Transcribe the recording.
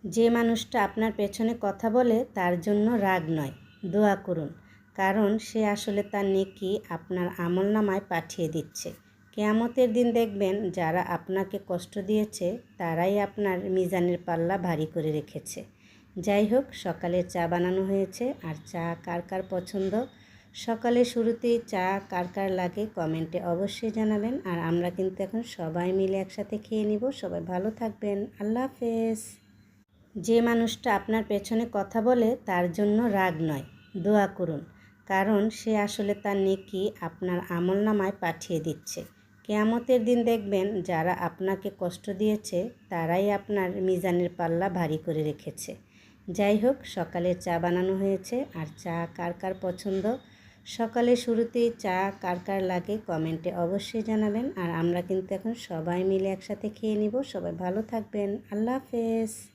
যে মানুষটা আপনার পেছনে কথা বলে তার জন্য রাগ নয়, দোয়া করুন, কারণ সে আসলে তার নেকি আপনার আমলনামায় পাঠিয়ে দিচ্ছে। কিয়ামতের দিন দেখবেন যারা আপনাকে কষ্ট দিয়েছে তারাই আপনার মিজানের পাল্লা ভারী করে রেখেছে। যাই হোক, সকালে চা বানানো হয়েছে। আর চা কার কার পছন্দ, সকালে শুরুতেই চা কার কার লাগে কমেন্টে অবশ্যই জানাবেন। আর আমরা কিন্তু এখন সবাই মিলে একসাথে খেয়ে নিব। সবাই ভালো থাকবেন। আল্লাহ হাফেজ। যে মানুষটা আপনার পেছনে কথা বলে তার জন্য রাগ নয়, দোয়া করুন, কারণ সে আসলে তার নেকি আপনার আমলনামায় পাঠিয়ে দিচ্ছে। কিয়ামতের দিন দেখবেন যারা আপনাকে কষ্ট দিয়েছে তারাই আপনার মিজানের পাল্লা ভারী করে রেখেছে। যাই হোক, সকালে চা বানানো হয়েছে। আর চা কার কার পছন্দ, সকালে শুরুতেই চা কার কার লাগে কমেন্টে অবশ্যই জানাবেন। আর আমরা কিন্তু এখন সবাই মিলে একসাথে খেয়ে নিব। সবাই ভালো থাকবেন। আল্লাহ হাফেজ।